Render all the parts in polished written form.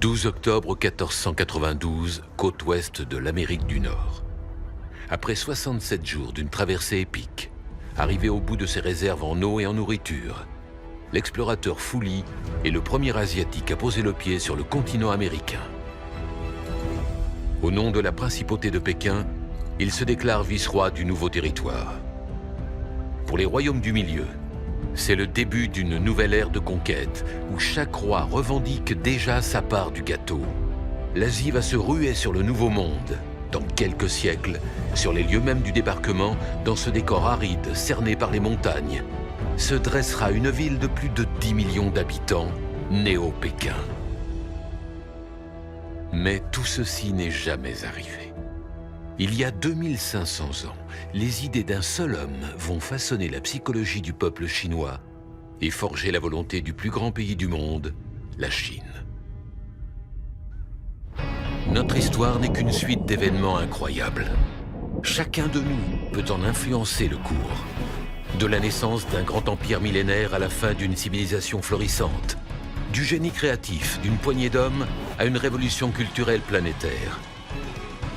12 octobre 1492, côte ouest de l'Amérique du Nord. Après 67 jours d'une traversée épique, arrivé au bout de ses réserves en eau et en nourriture, l'explorateur Fuli est le premier Asiatique à poser le pied sur le continent américain. Au nom de la principauté de Pékin, il se déclare vice-roi du nouveau territoire. Pour les royaumes du milieu, c'est le début d'une nouvelle ère de conquête où chaque roi revendique déjà sa part du gâteau. L'Asie va se ruer sur le Nouveau Monde. Dans quelques siècles, sur les lieux mêmes du débarquement, dans ce décor aride cerné par les montagnes, se dressera une ville de plus de 10 millions d'habitants, Néo-Pékin. Mais tout ceci n'est jamais arrivé. Il y a 2500 ans, les idées d'un seul homme vont façonner la psychologie du peuple chinois et forger la volonté du plus grand pays du monde, la Chine. Notre histoire n'est qu'une suite d'événements incroyables. Chacun de nous peut en influencer le cours. De la naissance d'un grand empire millénaire à la fin d'une civilisation florissante. Du génie créatif d'une poignée d'hommes à une révolution culturelle planétaire.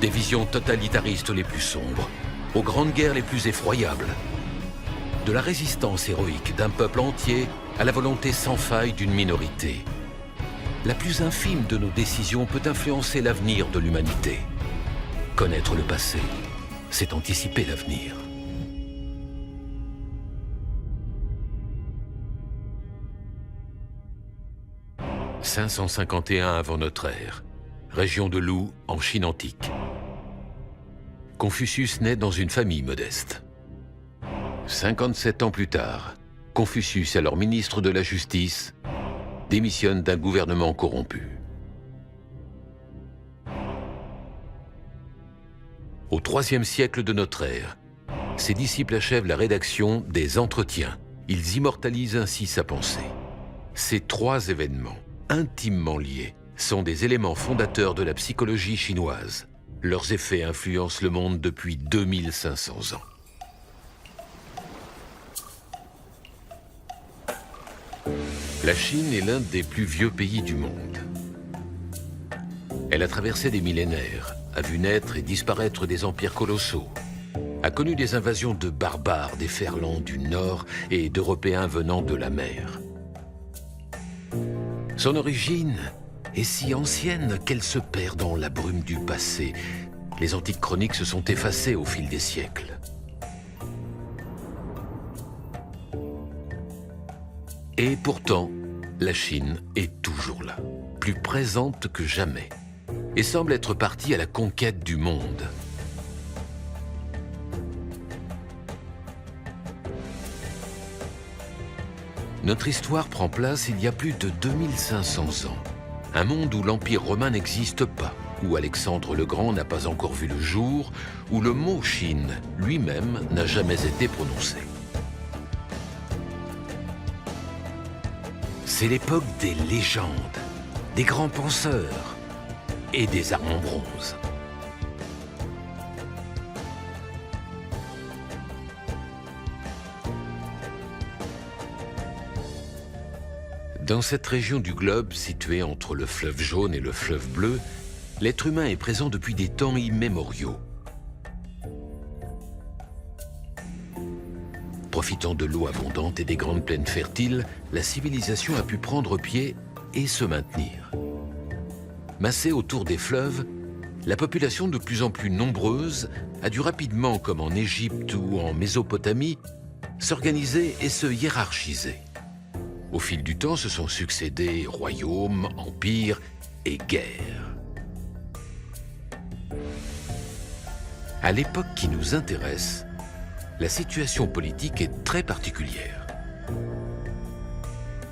Des visions totalitaristes les plus sombres, aux grandes guerres les plus effroyables. De la résistance héroïque d'un peuple entier à la volonté sans faille d'une minorité. La plus infime de nos décisions peut influencer l'avenir de l'humanité. Connaître le passé, c'est anticiper l'avenir. « 551 avant notre ère, région de Lou, en Chine antique. Confucius naît dans une famille modeste. 57 ans plus tard, Confucius, alors ministre de la Justice, démissionne d'un gouvernement corrompu. Au IIIe siècle de notre ère, ses disciples achèvent la rédaction des Entretiens. Ils immortalisent ainsi sa pensée. Ces trois événements, intimement liés, sont des éléments fondateurs de la psychologie chinoise. Leurs effets influencent le monde depuis 2500 ans. La Chine est l'un des plus vieux pays du monde. Elle a traversé des millénaires, a vu naître et disparaître des empires colossaux, a connu des invasions de barbares des Ferlands du Nord et d'Européens venant de la mer. Son origine est si ancienne qu'elle se perd dans la brume du passé. Les antiques chroniques se sont effacées au fil des siècles. Et pourtant, la Chine est toujours là, plus présente que jamais, et semble être partie à la conquête du monde. Notre histoire prend place il y a plus de 2500 ans. Un monde où l'Empire romain n'existe pas, où Alexandre le Grand n'a pas encore vu le jour, où le mot Chine lui-même n'a jamais été prononcé. C'est l'époque des légendes, des grands penseurs et des armes en bronze. Dans cette région du globe, située entre le fleuve Jaune et le fleuve Bleu, l'être humain est présent depuis des temps immémoriaux. Profitant de l'eau abondante et des grandes plaines fertiles, la civilisation a pu prendre pied et se maintenir. Massée autour des fleuves, la population de plus en plus nombreuse a dû rapidement, comme en Égypte ou en Mésopotamie, s'organiser et se hiérarchiser. Au fil du temps se sont succédés royaumes, empires et guerres. À l'époque qui nous intéresse, la situation politique est très particulière.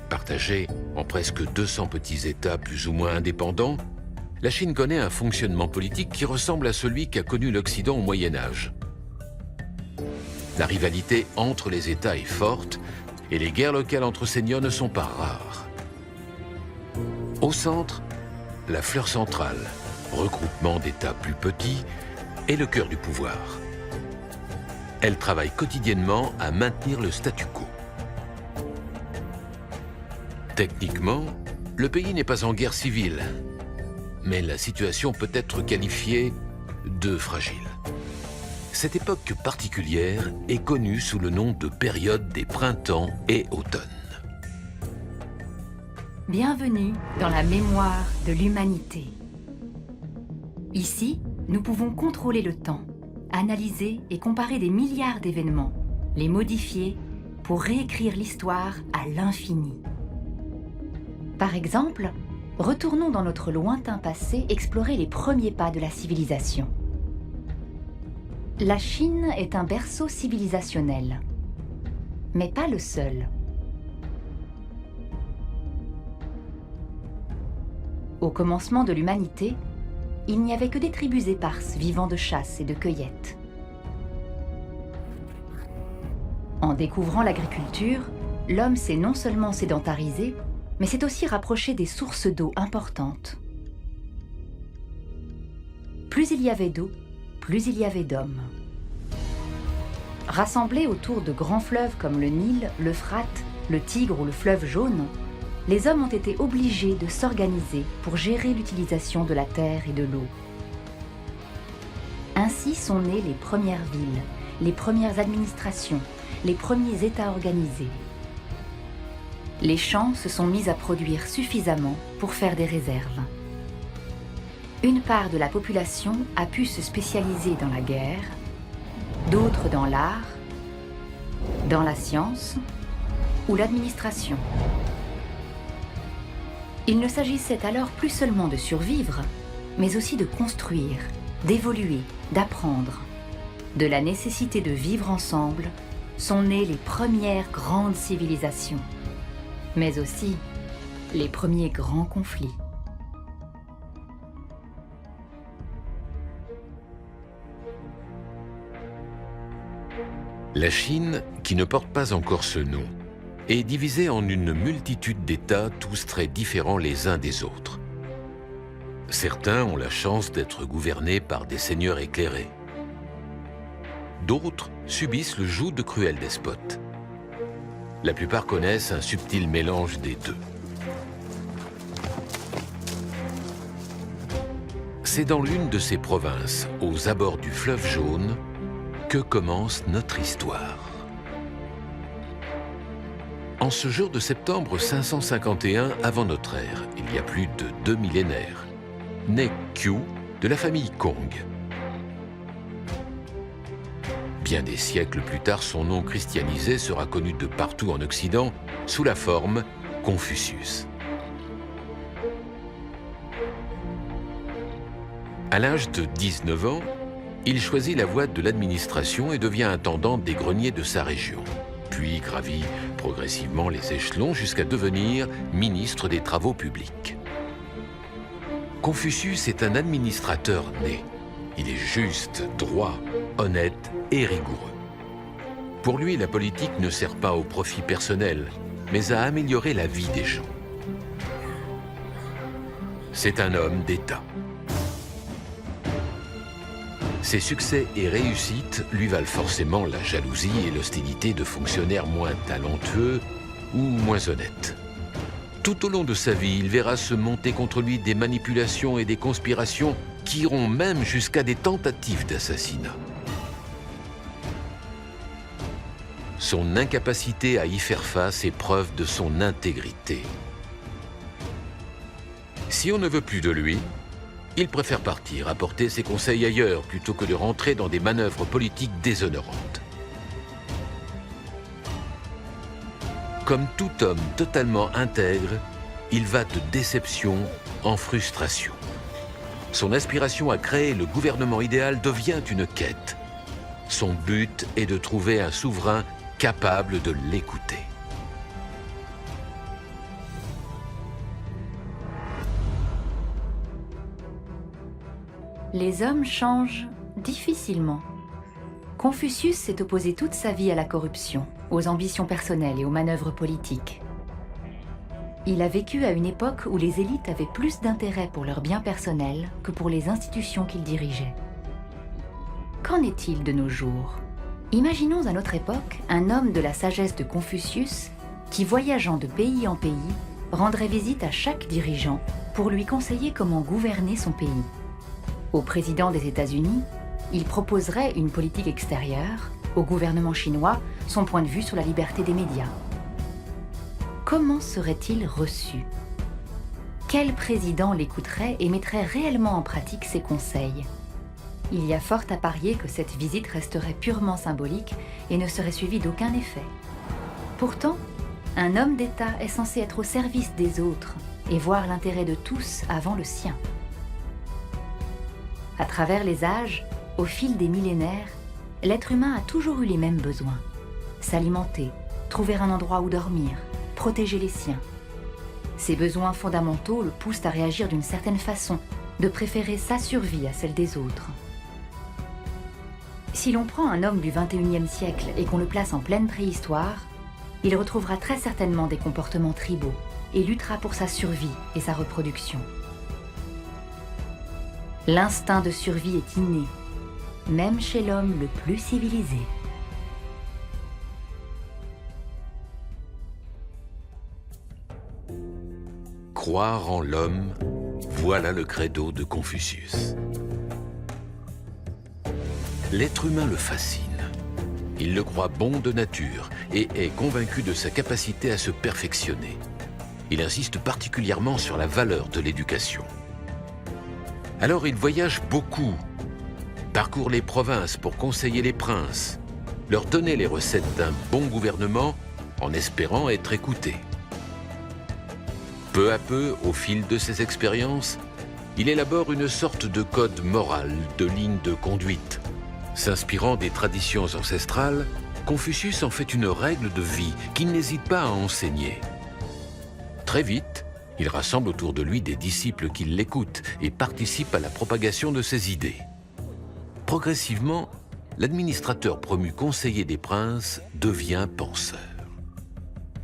Partagée en presque 200 petits États plus ou moins indépendants, la Chine connaît un fonctionnement politique qui ressemble à celui qu'a connu l'Occident au Moyen-Âge. La rivalité entre les États est forte et les guerres locales entre seigneurs ne sont pas rares. Au centre, la fleur centrale, regroupement d'États plus petits, est le cœur du pouvoir. Elle travaille quotidiennement à maintenir le statu quo. Techniquement, le pays n'est pas en guerre civile, mais la situation peut être qualifiée de fragile. Cette époque particulière est connue sous le nom de période des printemps et automnes. Bienvenue dans la mémoire de l'humanité. Ici, nous pouvons contrôler le temps, analyser et comparer des milliards d'événements, les modifier pour réécrire l'histoire à l'infini. Par exemple, retournons dans notre lointain passé explorer les premiers pas de la civilisation. La Chine est un berceau civilisationnel, mais pas le seul. Au commencement de l'humanité, il n'y avait que des tribus éparses vivant de chasse et de cueillette. En découvrant l'agriculture, l'homme s'est non seulement sédentarisé, mais s'est aussi rapproché des sources d'eau importantes. Plus il y avait d'eau, plus il y avait d'hommes. Rassemblés autour de grands fleuves comme le Nil, l'Euphrate, le Tigre ou le fleuve Jaune, les hommes ont été obligés de s'organiser pour gérer l'utilisation de la terre et de l'eau. Ainsi sont nées les premières villes, les premières administrations, les premiers États organisés. Les champs se sont mis à produire suffisamment pour faire des réserves. Une part de la population a pu se spécialiser dans la guerre, d'autres dans l'art, dans la science ou l'administration. Il ne s'agissait alors plus seulement de survivre, mais aussi de construire, d'évoluer, d'apprendre. De la nécessité de vivre ensemble sont nées les premières grandes civilisations, mais aussi les premiers grands conflits. La Chine, qui ne porte pas encore ce nom, est divisée en une multitude d'États, tous très différents les uns des autres. Certains ont la chance d'être gouvernés par des seigneurs éclairés. D'autres subissent le joug de cruels despotes. La plupart connaissent un subtil mélange des deux. C'est dans l'une de ces provinces, aux abords du fleuve Jaune, que commence notre histoire. En ce jour de septembre 551 avant notre ère, il y a plus de 2 millénaires, naît Qiu de la famille Kong. Bien des siècles plus tard, son nom christianisé sera connu de partout en Occident sous la forme Confucius. À l'âge de 19 ans, il choisit la voie de l'administration et devient intendant des greniers de sa région, puis gravit progressivement les échelons jusqu'à devenir ministre des Travaux publics. Confucius est un administrateur né. Il est juste, droit, honnête et rigoureux. Pour lui, la politique ne sert pas au profit personnel, mais à améliorer la vie des gens. C'est un homme d'État. Ses succès et réussites lui valent forcément la jalousie et l'hostilité de fonctionnaires moins talentueux ou moins honnêtes. Tout au long de sa vie, il verra se monter contre lui des manipulations et des conspirations qui iront même jusqu'à des tentatives d'assassinat. Son incapacité à y faire face est preuve de son intégrité. Si on ne veut plus de lui, il préfère partir, apporter ses conseils ailleurs, plutôt que de rentrer dans des manœuvres politiques déshonorantes. Comme tout homme totalement intègre, il va de déception en frustration. Son aspiration à créer le gouvernement idéal devient une quête. Son but est de trouver un souverain capable de l'écouter. Les hommes changent difficilement. Confucius s'est opposé toute sa vie à la corruption, aux ambitions personnelles et aux manœuvres politiques. Il a vécu à une époque où les élites avaient plus d'intérêt pour leurs biens personnels que pour les institutions qu'ils dirigeaient. Qu'en est-il de nos jours? Imaginons à notre époque un homme de la sagesse de Confucius qui, voyageant de pays en pays, rendrait visite à chaque dirigeant pour lui conseiller comment gouverner son pays. Au président des États-Unis, il proposerait une politique extérieure, au gouvernement chinois, son point de vue sur la liberté des médias. Comment serait-il reçu? Quel président l'écouterait et mettrait réellement en pratique ses conseils? Il y a fort à parier que cette visite resterait purement symbolique et ne serait suivie d'aucun effet. Pourtant, un homme d'État est censé être au service des autres et voir l'intérêt de tous avant le sien. À travers les âges, au fil des millénaires, l'être humain a toujours eu les mêmes besoins. S'alimenter, trouver un endroit où dormir, protéger les siens. Ces besoins fondamentaux le poussent à réagir d'une certaine façon, de préférer sa survie à celle des autres. Si l'on prend un homme du XXIe siècle et qu'on le place en pleine préhistoire, il retrouvera très certainement des comportements tribaux et luttera pour sa survie et sa reproduction. L'instinct de survie est inné, même chez l'homme le plus civilisé. Croire en l'homme, voilà le credo de Confucius. L'être humain le fascine. Il le croit bon de nature et est convaincu de sa capacité à se perfectionner. Il insiste particulièrement sur la valeur de l'éducation. Alors il voyage beaucoup, parcourt les provinces pour conseiller les princes, leur donner les recettes d'un bon gouvernement en espérant être écouté. Peu à peu, au fil de ses expériences, il élabore une sorte de code moral, de ligne de conduite. S'inspirant des traditions ancestrales, Confucius en fait une règle de vie qu'il n'hésite pas à enseigner. Très vite, il rassemble autour de lui des disciples qui l'écoutent et participent à la propagation de ses idées. Progressivement, l'administrateur promu conseiller des princes devient penseur.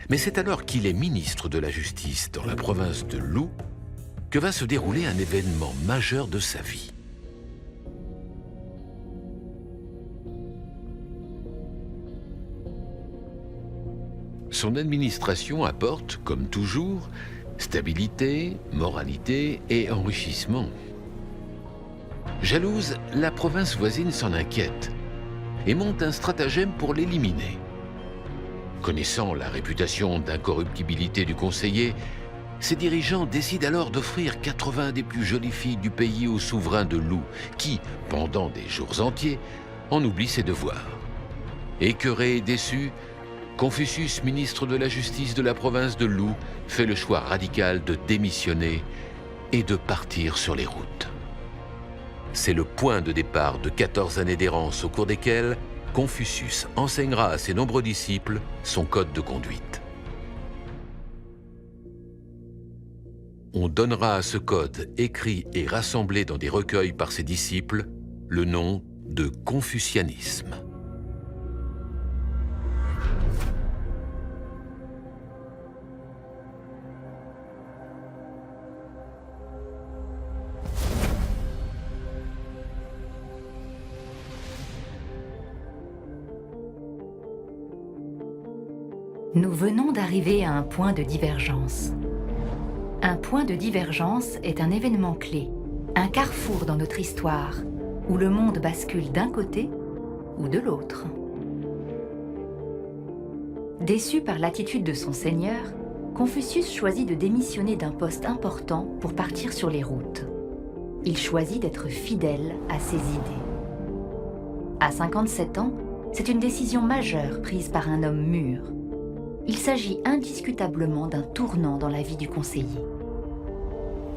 Mais c'est alors qu'il est ministre de la Justice dans la province de Lu que va se dérouler un événement majeur de sa vie. Son administration apporte, comme toujours, stabilité, moralité et enrichissement. Jalouse, la province voisine s'en inquiète et monte un stratagème pour l'éliminer. Connaissant la réputation d'incorruptibilité du conseiller, ses dirigeants décident alors d'offrir 80 des plus jolies filles du pays au souverain de Lu, qui, pendant des jours entiers, en oublie ses devoirs. Écœuré et déçu, Confucius, ministre de la Justice de la province de Lu, fait le choix radical de démissionner et de partir sur les routes. C'est le point de départ de 14 années d'errance au cours desquelles Confucius enseignera à ses nombreux disciples son code de conduite. On donnera à ce code, écrit et rassemblé dans des recueils par ses disciples, le nom de confucianisme. Nous venons d'arriver à un point de divergence. Un point de divergence est un événement clé, un carrefour dans notre histoire, où le monde bascule d'un côté ou de l'autre. Déçu par l'attitude de son seigneur, Confucius choisit de démissionner d'un poste important pour partir sur les routes. Il choisit d'être fidèle à ses idées. À 57 ans, c'est une décision majeure prise par un homme mûr. Il s'agit indiscutablement d'un tournant dans la vie du conseiller.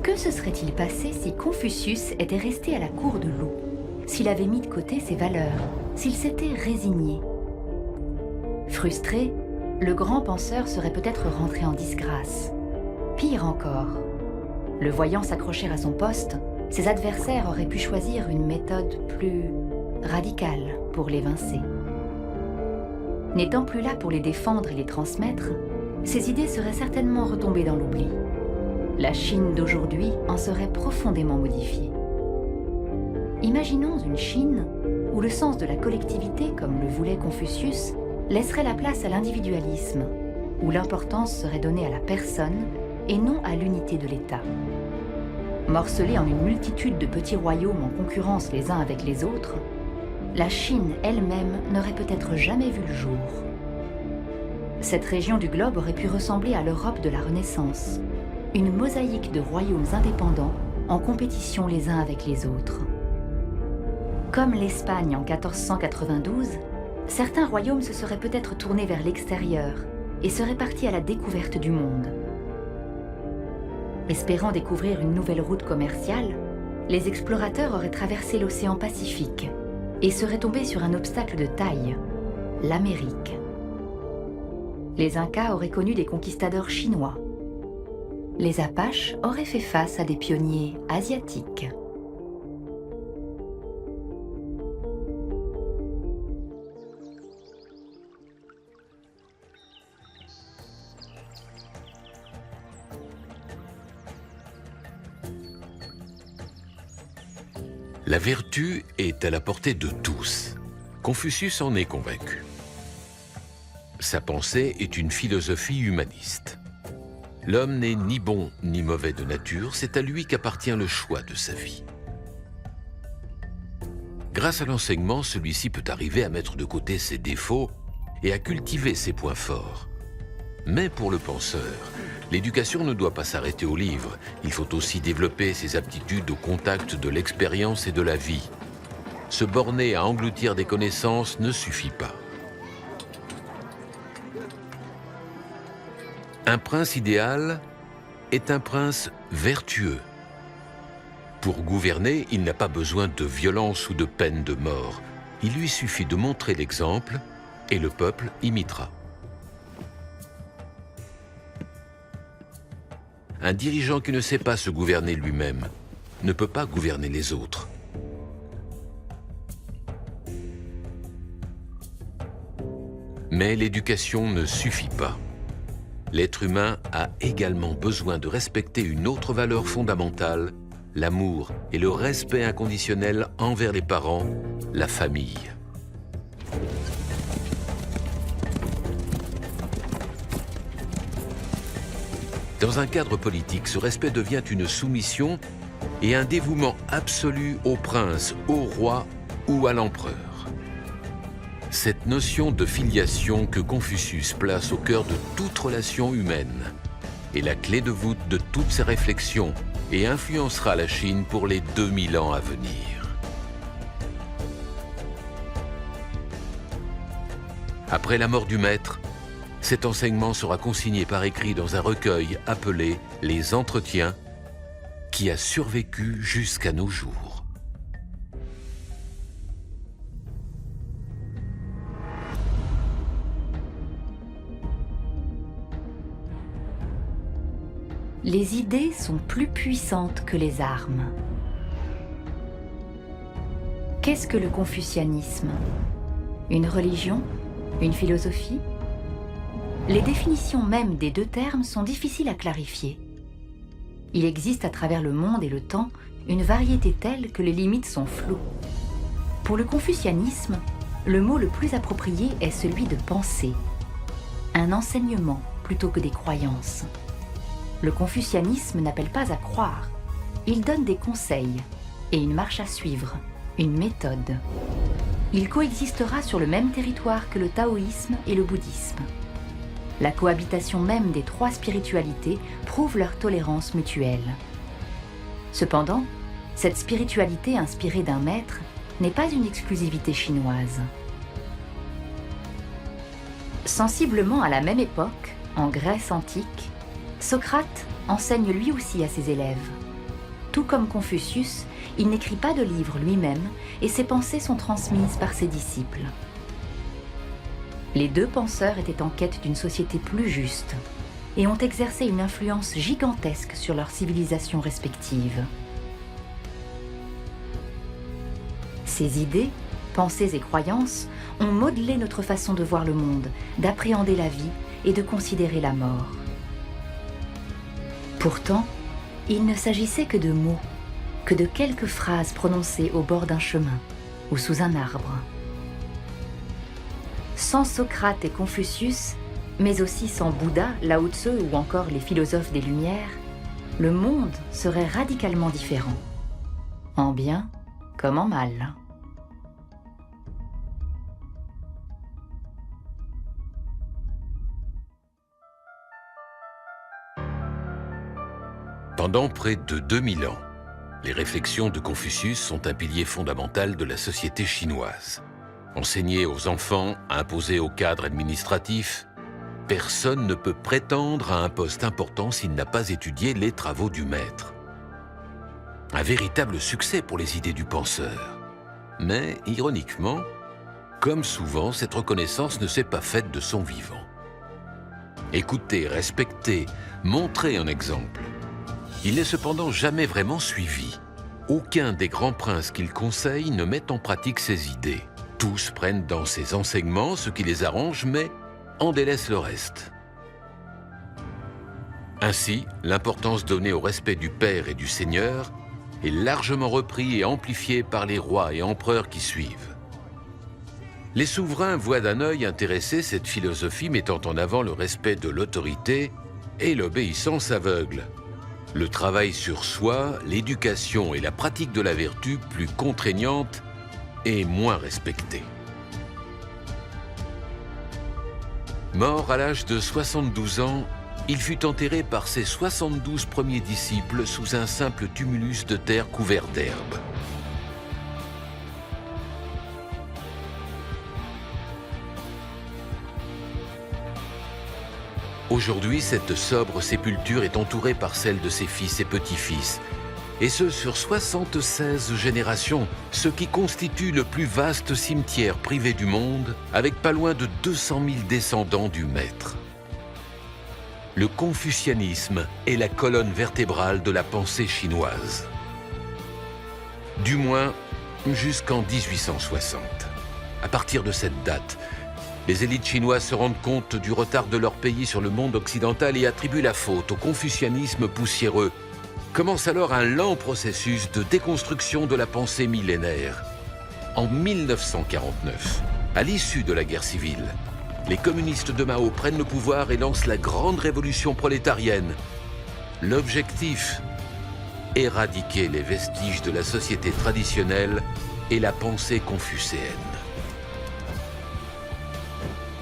Que se serait-il passé si Confucius était resté à la cour de Lu, s'il avait mis de côté ses valeurs, s'il s'était résigné? Frustré, le grand penseur serait peut-être rentré en disgrâce. Pire encore, le voyant s'accrocher à son poste, ses adversaires auraient pu choisir une méthode plus radicale pour l'évincer. N'étant plus là pour les défendre et les transmettre, ses idées seraient certainement retombées dans l'oubli. La Chine d'aujourd'hui en serait profondément modifiée. Imaginons une Chine où le sens de la collectivité, comme le voulait Confucius, laisserait la place à l'individualisme, où l'importance serait donnée à la personne et non à l'unité de l'État. Morcelée en une multitude de petits royaumes en concurrence les uns avec les autres, la Chine elle-même n'aurait peut-être jamais vu le jour. Cette région du globe aurait pu ressembler à l'Europe de la Renaissance, une mosaïque de royaumes indépendants en compétition les uns avec les autres. Comme l'Espagne en 1492, certains royaumes se seraient peut-être tournés vers l'extérieur et seraient partis à la découverte du monde. Espérant découvrir une nouvelle route commerciale, les explorateurs auraient traversé l'océan Pacifique et seraient tombés sur un obstacle de taille, l'Amérique. Les Incas auraient connu des conquistadors chinois. Les Apaches auraient fait face à des pionniers asiatiques. La vertu est à la portée de tous. Confucius en est convaincu. Sa pensée est une philosophie humaniste. L'homme n'est ni bon ni mauvais de nature, c'est à lui qu'appartient le choix de sa vie. Grâce à l'enseignement, celui-ci peut arriver à mettre de côté ses défauts et à cultiver ses points forts. Mais pour le penseur, l'éducation ne doit pas s'arrêter au livre. Il faut aussi développer ses aptitudes au contact de l'expérience et de la vie. Se borner à engloutir des connaissances ne suffit pas. Un prince idéal est un prince vertueux. Pour gouverner, il n'a pas besoin de violence ou de peine de mort. Il lui suffit de montrer l'exemple et le peuple imitera. Un dirigeant qui ne sait pas se gouverner lui-même ne peut pas gouverner les autres. Mais l'éducation ne suffit pas. L'être humain a également besoin de respecter une autre valeur fondamentale, l'amour et le respect inconditionnel envers les parents, la famille. Dans un cadre politique, ce respect devient une soumission et un dévouement absolu au prince, au roi ou à l'empereur. Cette notion de filiation que Confucius place au cœur de toute relation humaine est la clé de voûte de toutes ses réflexions et influencera la Chine pour les 2000 ans à venir. Après la mort du maître, cet enseignement sera consigné par écrit dans un recueil appelé « Les Entretiens » qui a survécu jusqu'à nos jours. Les idées sont plus puissantes que les armes. Qu'est-ce que le confucianisme? Une religion? Une philosophie? Les définitions mêmes des deux termes sont difficiles à clarifier. Il existe à travers le monde et le temps une variété telle que les limites sont floues. Pour le confucianisme, le mot le plus approprié est celui de pensée, un enseignement plutôt que des croyances. Le confucianisme n'appelle pas à croire, il donne des conseils et une marche à suivre, une méthode. Il coexistera sur le même territoire que le taoïsme et le bouddhisme. La cohabitation même des trois spiritualités prouve leur tolérance mutuelle. Cependant, cette spiritualité inspirée d'un maître n'est pas une exclusivité chinoise. Sensiblement à la même époque, en Grèce antique, Socrate enseigne lui aussi à ses élèves. Tout comme Confucius, il n'écrit pas de livre lui-même et ses pensées sont transmises par ses disciples. Les deux penseurs étaient en quête d'une société plus juste et ont exercé une influence gigantesque sur leurs civilisations respectives. Ces idées, pensées et croyances ont modelé notre façon de voir le monde, d'appréhender la vie et de considérer la mort. Pourtant, il ne s'agissait que de mots, que de quelques phrases prononcées au bord d'un chemin ou sous un arbre. Sans Socrate et Confucius, mais aussi sans Bouddha, Lao Tse ou encore les philosophes des Lumières, le monde serait radicalement différent, en bien comme en mal. Pendant près de 2000 ans, les réflexions de Confucius sont un pilier fondamental de la société chinoise. Enseignées aux enfants, imposées aux cadres administratifs, personne ne peut prétendre à un poste important s'il n'a pas étudié les travaux du maître. Un véritable succès pour les idées du penseur. Mais, ironiquement, comme souvent, cette reconnaissance ne s'est pas faite de son vivant. Écouter, respecter, montrer un exemple. Il n'est cependant jamais vraiment suivi. Aucun des grands princes qu'il conseille ne met en pratique ses idées. Tous prennent dans ses enseignements ce qui les arrange, mais en délaissent le reste. Ainsi, l'importance donnée au respect du père et du seigneur est largement repris et amplifié par les rois et empereurs qui suivent. Les souverains voient d'un œil intéressé cette philosophie mettant en avant le respect de l'autorité et l'obéissance aveugle. Le travail sur soi, l'éducation et la pratique de la vertu plus contraignante et moins respectée. Mort à l'âge de 72 ans, il fut enterré par ses 72 premiers disciples sous un simple tumulus de terre couvert d'herbe. Aujourd'hui, cette sobre sépulture est entourée par celle de ses fils et petits-fils, et ce sur 76 générations, ce qui constitue le plus vaste cimetière privé du monde, avec pas loin de 200 000 descendants du maître. Le confucianisme est la colonne vertébrale de la pensée chinoise. Du moins, jusqu'en 1860. À partir de cette date, les élites chinoises se rendent compte du retard de leur pays sur le monde occidental et attribuent la faute au confucianisme poussiéreux. Commence alors un lent processus de déconstruction de la pensée millénaire. En 1949, à l'issue de la guerre civile, les communistes de Mao prennent le pouvoir et lancent la grande révolution prolétarienne. L'objectif ? Éradiquer les vestiges de la société traditionnelle et la pensée confucéenne.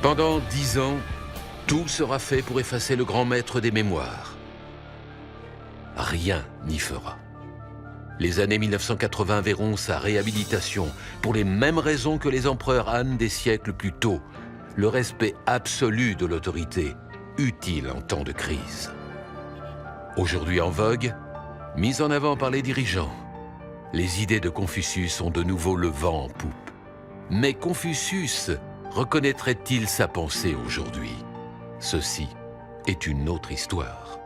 Pendant 10 ans, tout sera fait pour effacer le grand maître des mémoires. Rien n'y fera. Les années 1980 verront sa réhabilitation pour les mêmes raisons que les empereurs Han des siècles plus tôt. Le respect absolu de l'autorité, utile en temps de crise. Aujourd'hui en vogue, mise en avant par les dirigeants, les idées de Confucius ont de nouveau le vent en poupe. Mais Confucius reconnaîtrait-il sa pensée aujourd'hui? Ceci est une autre histoire.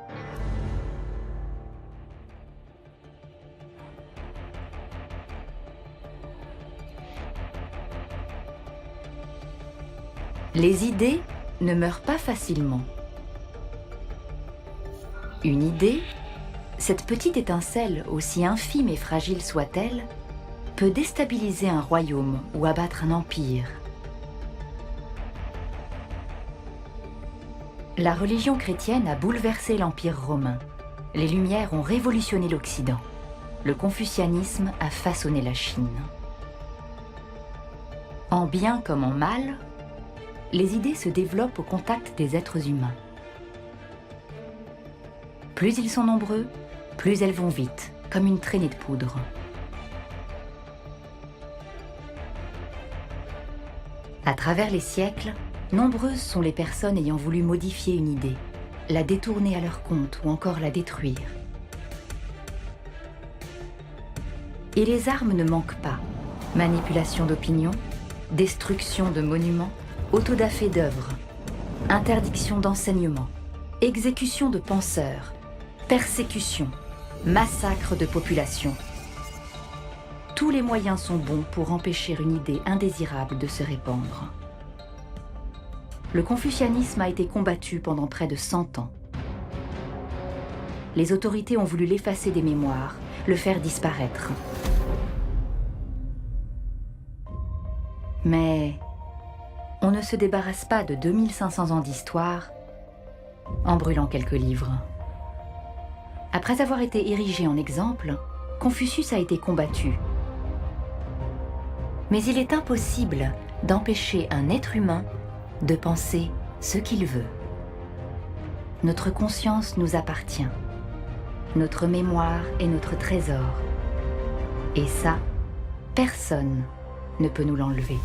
Les idées ne meurent pas facilement. Une idée, cette petite étincelle, aussi infime et fragile soit-elle, peut déstabiliser un royaume ou abattre un empire. La religion chrétienne a bouleversé l'Empire romain. Les Lumières ont révolutionné l'Occident. Le confucianisme a façonné la Chine. En bien comme en mal, les idées se développent au contact des êtres humains. Plus ils sont nombreux, plus elles vont vite, comme une traînée de poudre. À travers les siècles, nombreuses sont les personnes ayant voulu modifier une idée, la détourner à leur compte ou encore la détruire. Et les armes ne manquent pas. Manipulation d'opinion, destruction de monuments, autodafé d'œuvres, interdiction d'enseignement, exécution de penseurs, persécution, massacre de population. Tous les moyens sont bons pour empêcher une idée indésirable de se répandre. Le confucianisme a été combattu pendant près de 100 ans. Les autorités ont voulu l'effacer des mémoires, le faire disparaître. Mais on ne se débarrasse pas de 2500 ans d'histoire en brûlant quelques livres. Après avoir été érigé en exemple, Confucius a été combattu. Mais il est impossible d'empêcher un être humain de penser ce qu'il veut. Notre conscience nous appartient. Notre mémoire est notre trésor. Et ça, personne ne peut nous l'enlever.